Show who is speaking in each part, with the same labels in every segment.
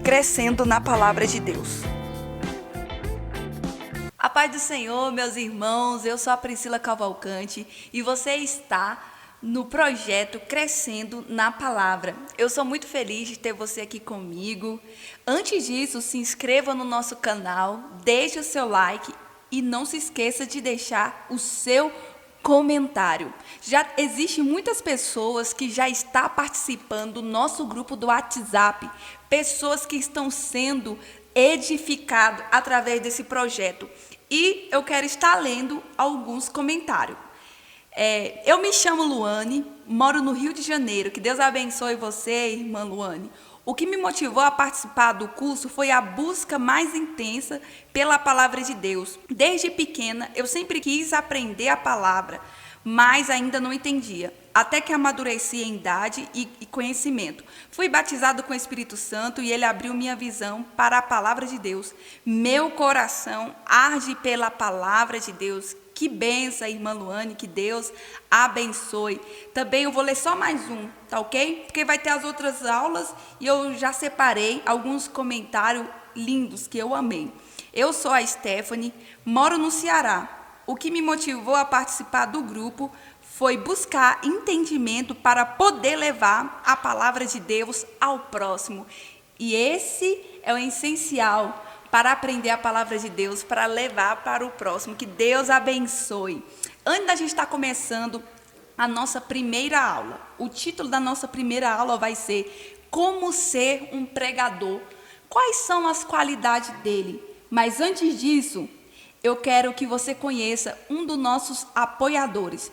Speaker 1: crescendo na palavra de Deus. A paz do Senhor, meus irmãos, eu sou a Priscila Cavalcante e você está no projeto Crescendo na Palavra. Eu sou muito feliz de ter você aqui comigo. Antes disso, se inscreva no nosso canal, deixe o seu like e não se esqueça de deixar o seu comentário. Já existem muitas pessoas que já estão participando do nosso grupo do WhatsApp, pessoas que estão sendo edificadas através desse projeto. E eu quero estar lendo alguns comentários. Eu me chamo Luane, moro no Rio de Janeiro. Que Deus abençoe você, irmã Luane. O que me motivou a participar do curso foi a busca mais intensa pela palavra de Deus. Desde pequena, eu sempre quis aprender a palavra, mas ainda não entendia. Até que amadureci em idade e conhecimento. Fui batizado com o Espírito Santo e ele abriu minha visão para a palavra de Deus. Meu coração arde pela palavra de Deus. Que benção, irmã Luane, que Deus abençoe. Também eu vou ler só mais um, tá ok? Porque vai ter as outras aulas e eu já separei alguns comentários lindos que eu amei. Eu sou a Stephanie, moro no Ceará. O que me motivou a participar do grupo foi buscar entendimento para poder levar a palavra de Deus ao próximo. E esse é o essencial para aprender a palavra de Deus, para levar para o próximo. Que Deus abençoe. Antes da gente estar começando a nossa primeira aula, o título da nossa primeira aula vai ser Como Ser um Pregador. Quais são as qualidades dele? Mas antes disso, eu quero que você conheça um dos nossos apoiadores.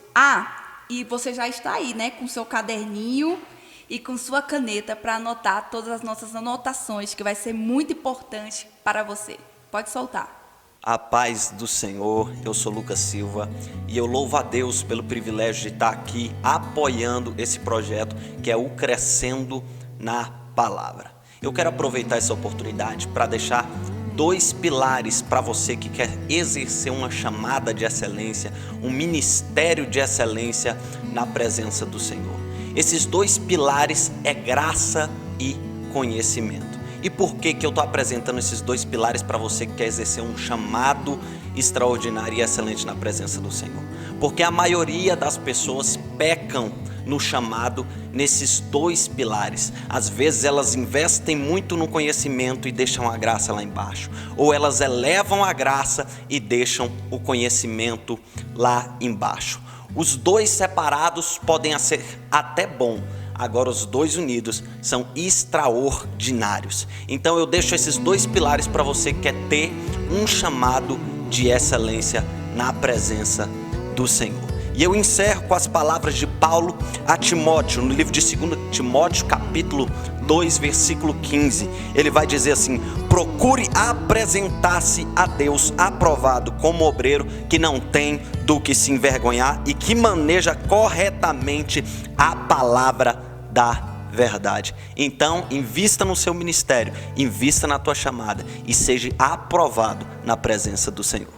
Speaker 1: E você já está aí, né, com seu caderninho e com sua caneta para anotar todas as nossas anotações, que vai ser muito importante para você. Pode soltar.
Speaker 2: A paz do Senhor, eu sou Lucas Silva e eu louvo a Deus pelo privilégio de estar aqui apoiando esse projeto que é o Crescendo na Palavra. Eu quero aproveitar essa oportunidade para deixar 2 pilares para você que quer exercer uma chamada de excelência, um ministério de excelência na presença do Senhor. Esses 2 pilares é graça e conhecimento. E por que eu estou apresentando esses 2 pilares para você que quer exercer um chamado extraordinário e excelente na presença do Senhor? Porque a maioria das pessoas pecam no chamado nesses 2 pilares. Às vezes elas investem muito no conhecimento e deixam a graça lá embaixo. Ou elas elevam a graça e deixam o conhecimento lá embaixo. Os 2 separados podem ser até bom. Agora os 2 unidos são extraordinários. Então eu deixo esses 2 pilares para você que quer ter um chamado de excelência na presença do Senhor. E eu encerro com as palavras de Paulo a Timóteo, no livro de 2 Timóteo, capítulo 2, versículo 15. Ele vai dizer assim: procure apresentar-se a Deus aprovado como obreiro que não tem do que se envergonhar e que maneja corretamente a palavra da verdade. Então, invista no seu ministério, invista na tua chamada e seja aprovado na presença do Senhor.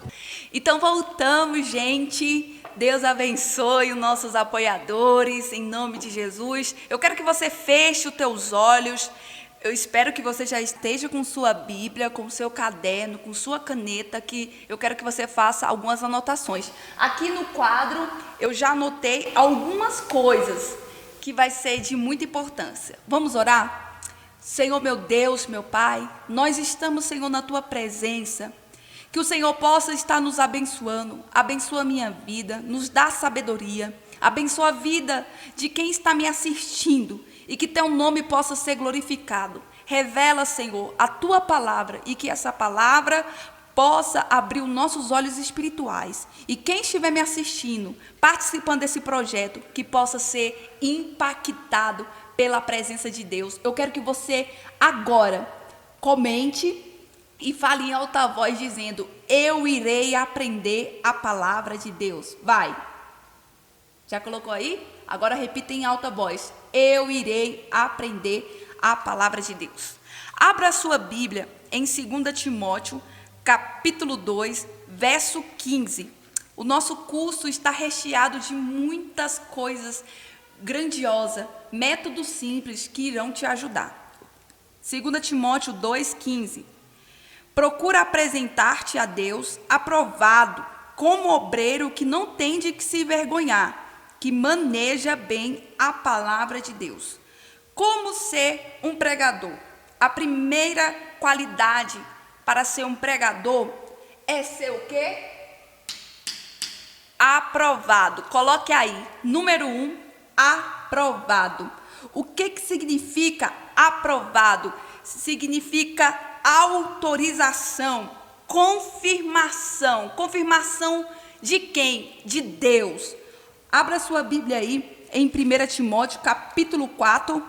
Speaker 1: Então voltamos, gente. Deus abençoe os nossos apoiadores, em nome de Jesus. Eu quero que você feche os teus olhos. Eu espero que você já esteja com sua Bíblia, com seu caderno, com sua caneta, que eu quero que você faça algumas anotações. Aqui no quadro, eu já anotei algumas coisas que vai ser de muita importância. Vamos orar? Senhor, meu Deus, meu Pai, nós estamos, Senhor, na Tua presença. Que o Senhor possa estar nos abençoando, abençoa a minha vida, nos dá sabedoria, abençoa a vida de quem está me assistindo e que teu nome possa ser glorificado. Revela, Senhor, a tua palavra e que essa palavra possa abrir os nossos olhos espirituais. E quem estiver me assistindo, participando desse projeto, que possa ser impactado pela presença de Deus. Eu quero que você agora comente e fale em alta voz dizendo: eu irei aprender a palavra de Deus. Vai. Já colocou aí? Agora repita em alta voz: eu irei aprender a palavra de Deus. Abra a sua Bíblia em 2 Timóteo, capítulo 2, verso 15. O nosso curso está recheado de muitas coisas grandiosas, métodos simples que irão te ajudar. 2 Timóteo 2,15. Procura apresentar-te a Deus aprovado, como obreiro que não tem de que se envergonhar, que maneja bem a palavra de Deus. Como ser um pregador? A primeira qualidade para ser um pregador é ser o quê? Aprovado. Coloque aí, número 1, aprovado. O que significa aprovado? Significa autorização, confirmação. Confirmação de quem? De Deus. Abra sua Bíblia aí em 1 Timóteo, capítulo 4,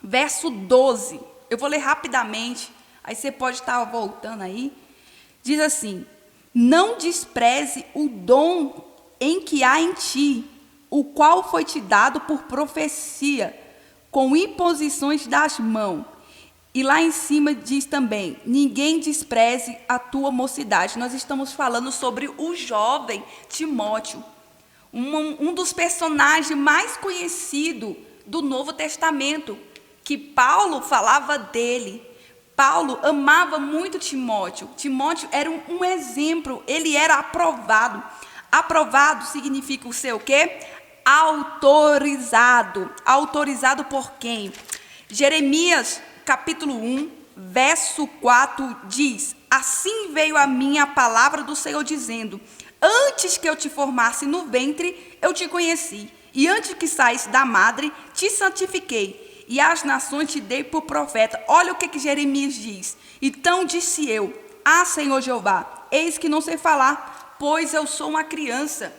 Speaker 1: verso 12. Eu vou ler rapidamente, aí você pode estar voltando aí. Diz assim: não despreze o dom em que há em ti, o qual foi te dado por profecia, com imposições das mãos. E lá em cima diz também: ninguém despreze a tua mocidade. Nós estamos falando sobre o jovem Timóteo, um dos personagens mais conhecidos do Novo Testamento, que Paulo falava dele. Paulo amava muito Timóteo. Timóteo era um exemplo, ele era aprovado. Aprovado significa o ser o quê? Autorizado. Autorizado por quem? Jeremias, capítulo 1, verso 4 diz: assim veio a mim a palavra do Senhor dizendo: antes que eu te formasse no ventre, eu te conheci, e antes que saísse da madre, te santifiquei, e às nações te dei por profeta. Olha o que Jeremias diz: então disse eu: ah, Senhor Jeová, eis que não sei falar, pois eu sou uma criança.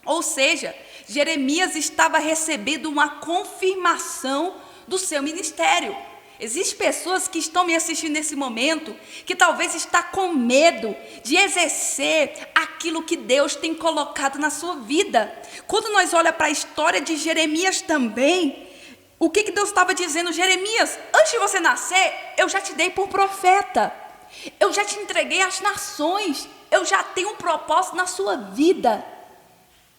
Speaker 1: Ou seja, Jeremias estava recebendo uma confirmação do seu ministério. Existem pessoas que estão me assistindo nesse momento, que talvez está com medo de exercer aquilo que Deus tem colocado na sua vida. Quando nós olhamos para a história de Jeremias também, o que Deus estava dizendo? Jeremias, antes de você nascer, eu já te dei por profeta. Eu já te entreguei às nações. Eu já tenho um propósito na sua vida.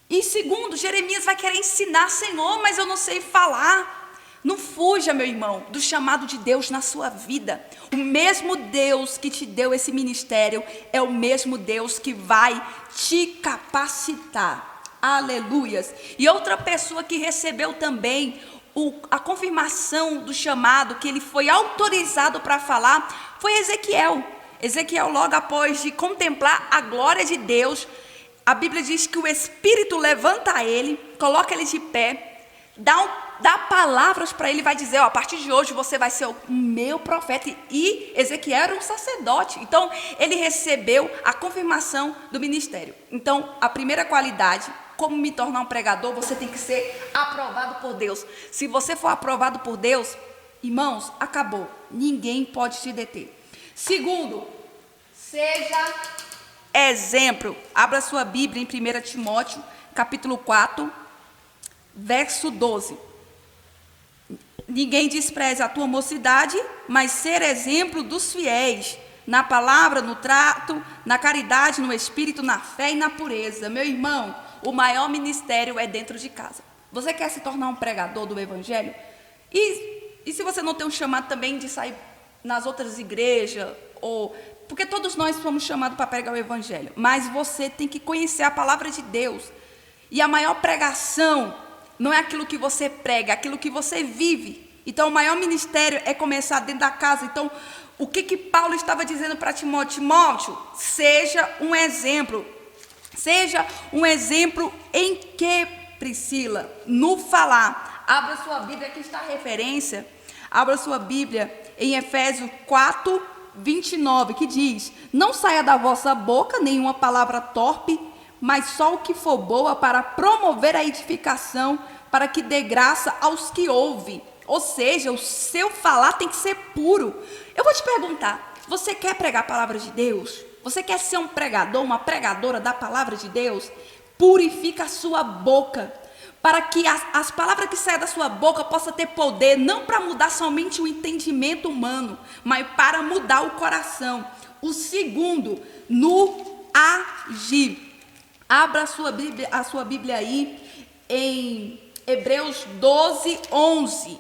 Speaker 1: E segundo, Jeremias vai querer ensinar: Senhor, mas eu não sei falar. Não fuja, meu irmão, do chamado de Deus na sua vida. O mesmo Deus que te deu esse ministério é o mesmo Deus que vai te capacitar. Aleluias. E outra pessoa que recebeu também a confirmação do chamado, que ele foi autorizado para falar, foi Ezequiel. Ezequiel, logo após de contemplar a glória de Deus, a Bíblia diz que o Espírito levanta ele, coloca ele de pé, dá palavras para ele, vai dizer: ó, a partir de hoje você vai ser o meu profeta. E Ezequiel era um sacerdote, então ele recebeu a confirmação do ministério. Então, a primeira qualidade, como me tornar um pregador, você tem que ser aprovado por Deus. Se você for aprovado por Deus, irmãos, acabou, ninguém pode te deter. Segundo, seja exemplo. Abra sua Bíblia em 1 Timóteo, capítulo 4, verso 12. Ninguém despreze a tua mocidade, mas ser exemplo dos fiéis, na palavra, no trato, na caridade, no espírito, na fé e na pureza. Meu irmão, o maior ministério é dentro de casa. Você quer se tornar um pregador do evangelho? E se você não tem um chamado também de sair nas outras igrejas, porque todos nós somos chamados para pregar o evangelho, mas você tem que conhecer a palavra de Deus. E a maior pregação não é aquilo que você prega, é aquilo que você vive. Então, o maior ministério é começar dentro da casa. Então, o que Paulo estava dizendo para Timóteo? Timóteo, seja um exemplo. Seja um exemplo em que, Priscila? No falar. Abra sua Bíblia, aqui está a referência. Abra sua Bíblia em Efésios 4, 29, que diz: não saia da vossa boca nenhuma palavra torpe, mas só o que for boa para promover a edificação, para que dê graça aos que ouvem. Ou seja, o seu falar tem que ser puro. Eu vou te perguntar: você quer pregar a palavra de Deus? Você quer ser um pregador, uma pregadora da palavra de Deus? Purifica a sua boca, para que as palavras que saem da sua boca possam ter poder, não para mudar somente o entendimento humano, mas para mudar o coração. O segundo, no agir. Abra a sua Bíblia aí em Hebreus 12, 11.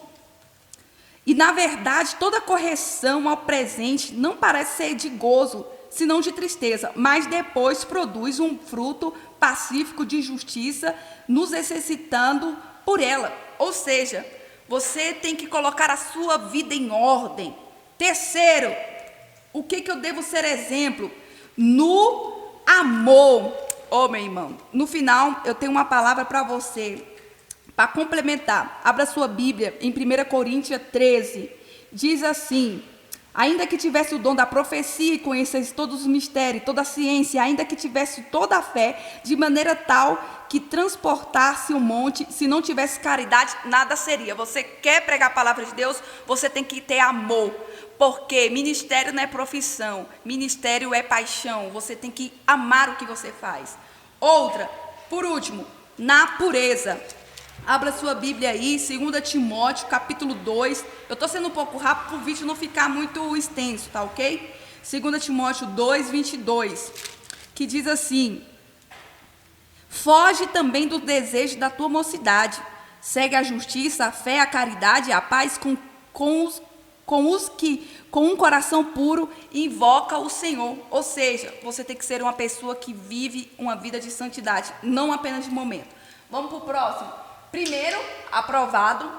Speaker 3: E, na verdade, toda correção ao presente não parece ser de gozo, senão de tristeza, mas depois produz um fruto pacífico de justiça, nos exercitando por ela. Ou seja, você tem que colocar a sua vida em ordem. Terceiro, o que eu devo ser exemplo? No amor. Ô, meu irmão, no final eu tenho uma palavra para você, para complementar. Abra sua Bíblia em 1 Coríntios 13. Diz assim: ainda que tivesse o dom da profecia e conhecesse todos os mistérios, toda a ciência, ainda que tivesse toda a fé, de maneira tal que transportasse um monte, se não tivesse caridade, nada seria. Você quer pregar a palavra de Deus, você tem que ter amor. Porque ministério não é profissão, ministério é paixão. Você tem que amar o que você faz. Outra, por último, na pureza. Abra sua Bíblia aí, 2 Timóteo, capítulo 2. Eu estou sendo um pouco rápido para o vídeo não ficar muito extenso, tá ok? 2 Timóteo 2, 22, que diz assim: foge também do desejo da tua mocidade. Segue a justiça, a fé, a caridade e a paz com os que, com um coração puro, invoca o Senhor. Ou seja, você tem que ser uma pessoa que vive uma vida de santidade, não apenas de momento. Vamos para o próximo. Primeiro, aprovado,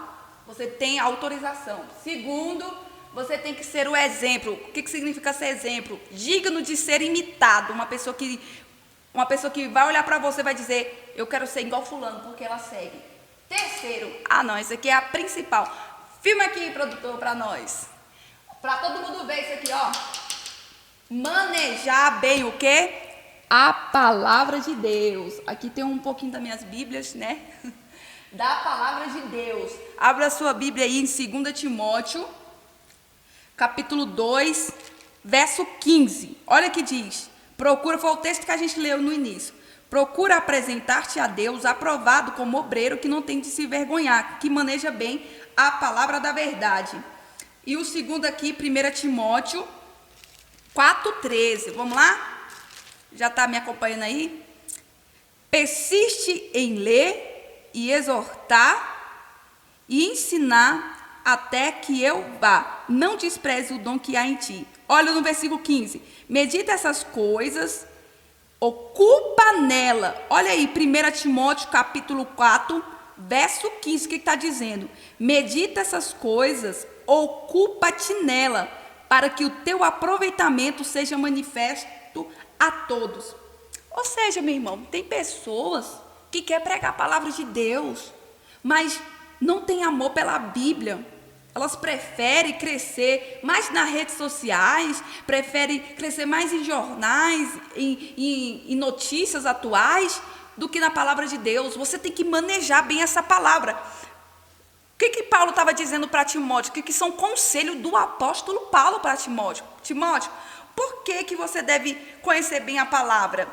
Speaker 3: você tem autorização. Segundo, você tem que ser o exemplo. O que significa ser exemplo? Digno de ser imitado. Uma pessoa que vai olhar para você e vai dizer: eu quero ser igual fulano, porque ela segue. Terceiro, não, isso aqui é a principal. Filma aqui, produtor, para nós. Para todo mundo ver isso aqui, ó. Manejar bem o quê? A palavra de Deus. Aqui tem um pouquinho das minhas Bíblias, né? Da palavra de Deus. Abra sua Bíblia aí em 2 Timóteo, capítulo 2, verso 15. Olha que diz. Procura, foi o texto que a gente leu no início. Procura apresentar-te a Deus aprovado como obreiro que não tem de se vergonhar, que maneja bem a palavra da verdade. E o segundo aqui, 1 Timóteo 4,13. Vamos lá? Já está me acompanhando aí? Persiste em ler e exortar e ensinar até que eu vá. Não despreze o dom que há em ti. Olha no versículo 15. Medita essas coisas, ocupa nela. Olha aí, 1 Timóteo capítulo 4, verso 15. O que está dizendo? Medita essas coisas, ocupa-te nela, para que o teu aproveitamento seja manifesto a todos. Ou seja, meu irmão, tem pessoas que querem pregar a palavra de Deus, mas não tem amor pela Bíblia. Elas preferem crescer mais nas redes sociais, preferem crescer mais em jornais, em notícias atuais, do que na palavra de Deus. Você tem que manejar bem essa palavra. O que Paulo estava dizendo para Timóteo? Que são conselhos do apóstolo Paulo para Timóteo. Timóteo, por que você deve conhecer bem a palavra?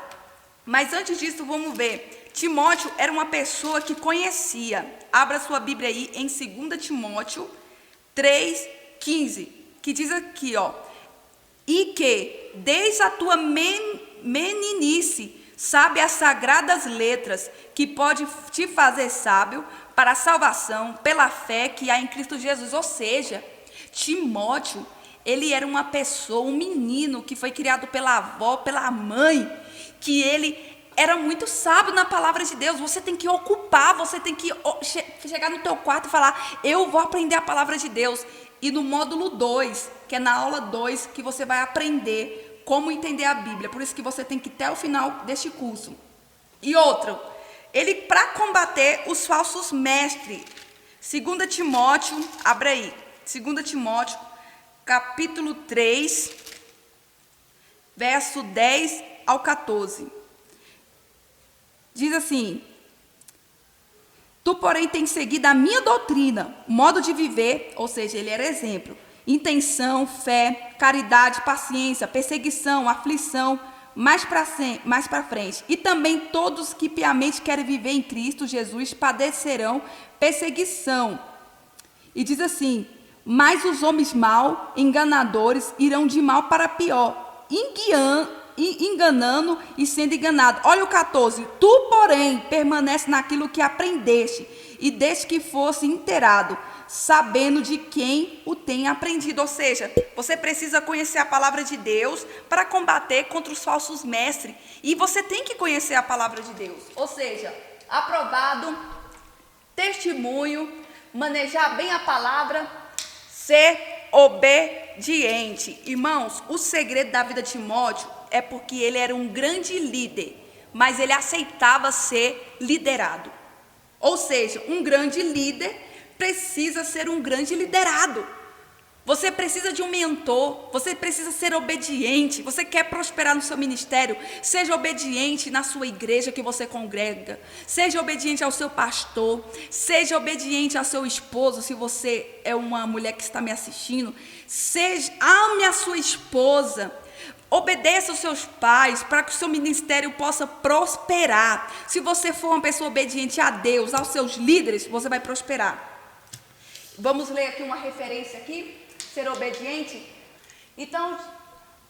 Speaker 3: Mas antes disso, vamos ver. Timóteo era uma pessoa que conhecia. Abra sua Bíblia aí em 2 Timóteo 3,15, que diz aqui, ó: e que desde a tua meninice sabe as sagradas letras, que pode te fazer sábio para a salvação pela fé que há em Cristo Jesus. Ou seja, Timóteo, ele era uma pessoa, um menino que foi criado pela avó, pela mãe, que ele era muito sábio na palavra de Deus. Você tem que ocupar, você tem que chegar no teu quarto e falar: eu vou aprender a palavra de Deus. E no módulo 2, que é na aula 2, que você vai aprender como entender a Bíblia. Por isso que você tem que ir até o final deste curso. E outro, ele, para combater os falsos mestres, 2 Timóteo, abre aí, 2 Timóteo, capítulo 3, verso 10 ao 14. Diz assim: tu, porém, tens seguido a minha doutrina, modo de viver, ou seja, ele era exemplo, intenção, fé, caridade, paciência, perseguição, aflição, mais para frente. E também todos que piamente querem viver em Cristo Jesus padecerão perseguição. E diz assim: mas os homens mal, enganadores, irão de mal para pior, enganando e sendo enganado. Olha o 14. Tu, porém, permanece naquilo que aprendeste e desde que fosse inteirado, sabendo de quem o tem aprendido. Ou seja, você precisa conhecer a palavra de Deus para combater contra os falsos mestres. E você tem que conhecer a palavra de Deus. Ou seja, aprovado, testemunho, manejar bem a palavra, ser obediente. Irmãos, o segredo da vida de Timóteo é porque ele era um grande líder, mas ele aceitava ser liderado. Ou seja, um grande líder precisa ser um grande liderado. Você precisa de um mentor, você precisa ser obediente. Você quer prosperar no seu ministério? Seja obediente na sua igreja que você congrega. Seja obediente ao seu pastor. Seja obediente ao seu esposo, se você é uma mulher que está me assistindo. Ame a sua esposa. Obedeça aos seus pais para que o seu ministério possa prosperar. Se você for uma pessoa obediente a Deus, aos seus líderes, você vai prosperar. Vamos ler aqui uma referência aqui. Ser obediente. Então,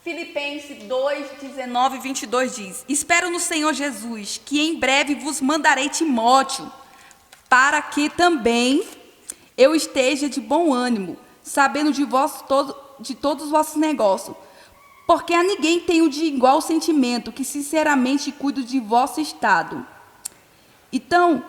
Speaker 3: Filipenses 2, 19 e 22 diz: espero no Senhor Jesus, que em breve vos mandarei Timóteo, para que também eu esteja de bom ânimo, sabendo de todos os vossos negócios. Porque a ninguém tenho de igual sentimento, que sinceramente cuido de vosso estado. Então,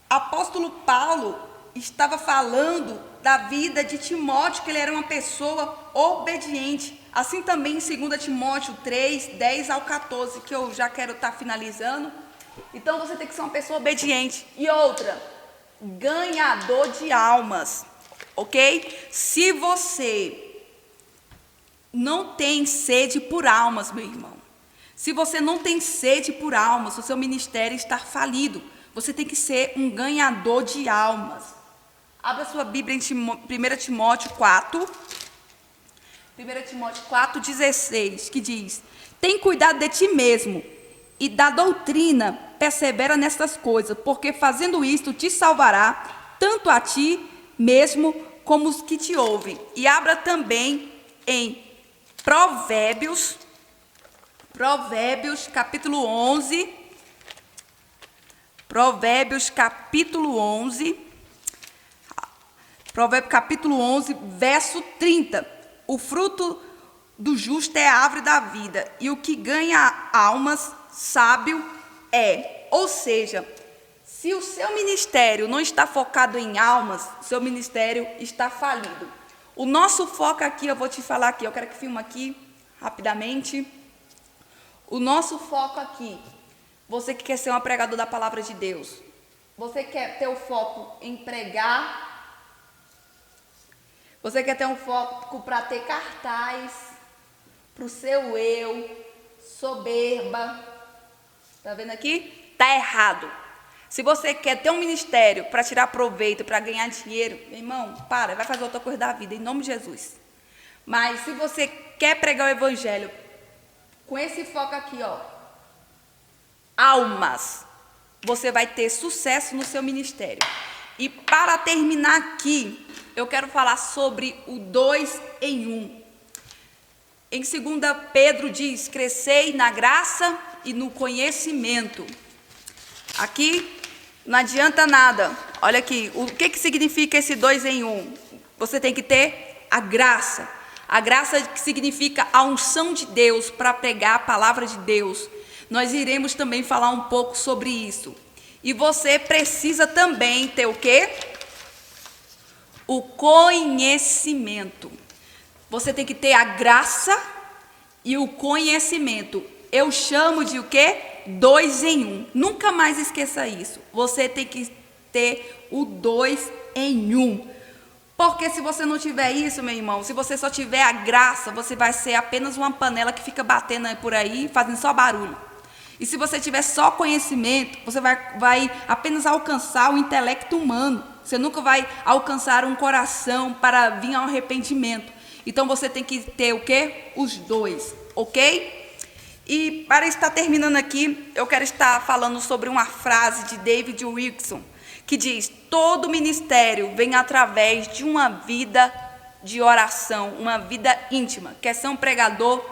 Speaker 3: apóstolo Paulo estava falando da vida de Timóteo, que ele era uma pessoa obediente. Assim também em 2 Timóteo 3, 10 ao 14, que eu já quero estar finalizando. Então você tem que ser uma pessoa obediente. E outra, ganhador de almas, ok? Se você não tem sede por almas, meu irmão, se você não tem sede por almas, o seu ministério está falido. Você tem que ser um ganhador de almas. Abra sua Bíblia em 1 Timóteo 4. 1 Timóteo 4, 16, que diz: tem cuidado de ti mesmo e da doutrina, persevera nestas coisas, porque fazendo isto te salvará, tanto a ti mesmo como os que te ouvem. E abra também em Provérbios capítulo 11. Provérbios capítulo 11. Provérbios capítulo 11, verso 30. O fruto do justo é a árvore da vida, e o que ganha almas, sábio é. Ou seja, se o seu ministério não está focado em almas, seu ministério está falido. O nosso foco aqui, eu vou te falar aqui, eu quero que filme aqui, rapidamente. O nosso foco aqui, você que quer ser um pregador da palavra de Deus, você quer ter o foco em pregar, você quer ter um foco para ter cartaz, para o seu eu, soberba. Está vendo aqui? Está errado. Se você quer ter um ministério para tirar proveito, para ganhar dinheiro, meu irmão, vai fazer outra coisa da vida, em nome de Jesus. Mas se você quer pregar o evangelho, com esse foco aqui, almas, você vai ter sucesso no seu ministério. E para terminar aqui, eu quero falar sobre o 2 em 1. Em 2 Pedro diz: crescei na graça e no conhecimento. Aqui não adianta nada. Olha aqui, o que significa esse 2 em 1? Você tem que ter a graça. A graça que significa a unção de Deus para pregar a palavra de Deus. Nós iremos também falar um pouco sobre isso. E você precisa também ter o quê? O conhecimento. Você tem que ter a graça e o conhecimento. Eu chamo de o quê? 2 em 1. Nunca mais esqueça isso. Você tem que ter o 2 em 1. Porque se você não tiver isso, meu irmão, se você só tiver a graça, você vai ser apenas uma panela que fica batendo por aí, fazendo só barulho. E se você tiver só conhecimento, você vai apenas alcançar o intelecto humano. Você nunca vai alcançar um coração para vir ao arrependimento. Então você tem que ter o quê? Os dois, ok? E para estar terminando aqui, eu quero estar falando sobre uma frase de David Wilkerson, que diz: todo ministério vem através de uma vida de oração, uma vida íntima. Quer ser um pregador?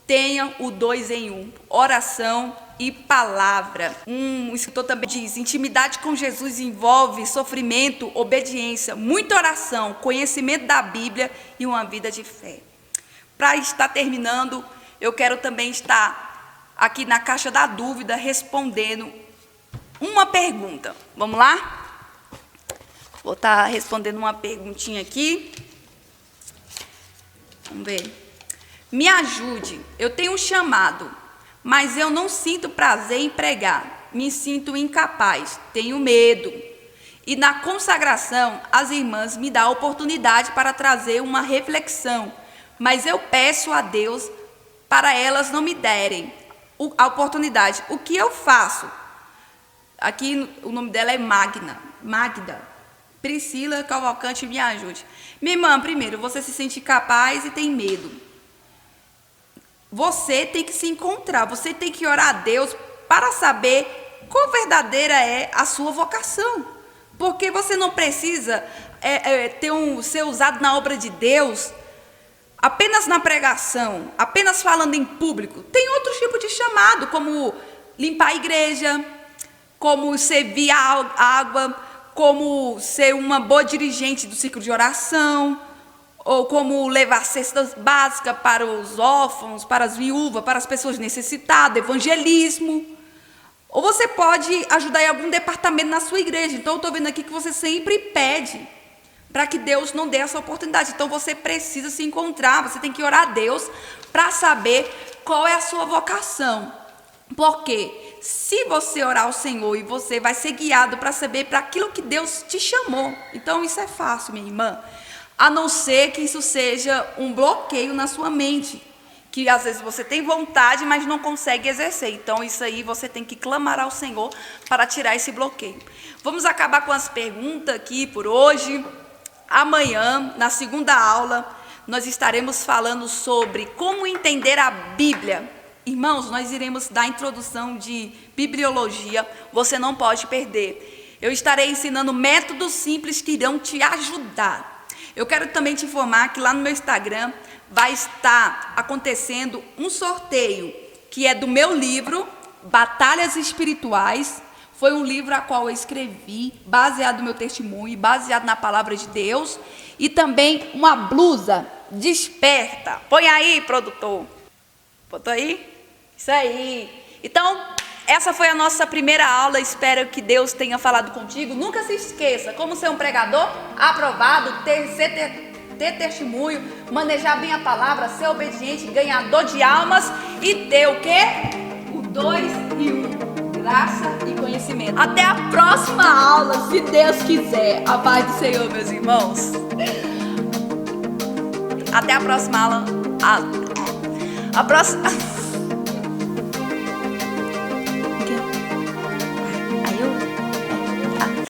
Speaker 3: Tenha o 2 em 1, oração
Speaker 1: e palavra. Um escritor também diz: intimidade com Jesus envolve sofrimento, obediência, muita oração, conhecimento da Bíblia e uma vida de fé. Para estar terminando, eu quero também estar aqui na caixa da dúvida respondendo uma pergunta. Vamos lá? Vou estar respondendo uma perguntinha aqui. Vamos ver. Me ajude, eu tenho um chamado, mas eu não sinto prazer em pregar. Me sinto incapaz, tenho medo. E na consagração, as irmãs me dão a oportunidade para trazer uma reflexão, mas eu peço a Deus para elas não me derem a oportunidade. O que eu faço? Aqui o nome dela é Magda. Priscila Cavalcante, me ajude. Minha irmã, primeiro, você se sente capaz e tem medo. Você tem que se encontrar, você tem que orar a Deus para saber qual verdadeira é a sua vocação. Porque você não precisa ser usado na obra de Deus apenas na pregação, apenas falando em público. Tem outro tipo de chamado, como limpar a igreja, como servir a água, como ser uma boa dirigente do ciclo de oração, ou como levar cestas básicas para os órfãos, para as viúvas, para as pessoas necessitadas, evangelismo. Ou você pode ajudar em algum departamento na sua igreja. Então, eu estou vendo aqui que você sempre pede para que Deus não dê essa oportunidade. Então, você precisa se encontrar, você tem que orar a Deus para saber qual é a sua vocação. Porque se você orar ao Senhor e você vai ser guiado para saber para aquilo que Deus te chamou. Então, isso é fácil, minha irmã. A não ser que isso seja um bloqueio na sua mente, que às vezes você tem vontade, mas não consegue exercer. Então, isso aí você tem que clamar ao Senhor para tirar esse bloqueio. Vamos acabar com as perguntas aqui por hoje. Amanhã, na segunda aula, nós estaremos falando sobre como entender a Bíblia. Irmãos, nós iremos dar a introdução de bibliologia, você não pode perder. Eu estarei ensinando métodos simples que irão te ajudar. Eu quero também te informar que lá no meu Instagram vai estar acontecendo um sorteio, que é do meu livro, Batalhas Espirituais. Foi um livro a qual eu escrevi, baseado no meu testemunho, baseado na palavra de Deus. E também uma blusa Desperta. Põe aí, produtor. Botou aí? Isso aí. Então, essa foi a nossa primeira aula. Espero que Deus tenha falado contigo. Nunca se esqueça, como ser um pregador aprovado, ter testemunho, manejar bem a palavra, ser obediente, ganhador de almas e ter o quê? O 2 e 1. Graça e conhecimento. Até a próxima aula, se Deus quiser. A paz do Senhor, meus irmãos. Até a próxima aula. A próxima...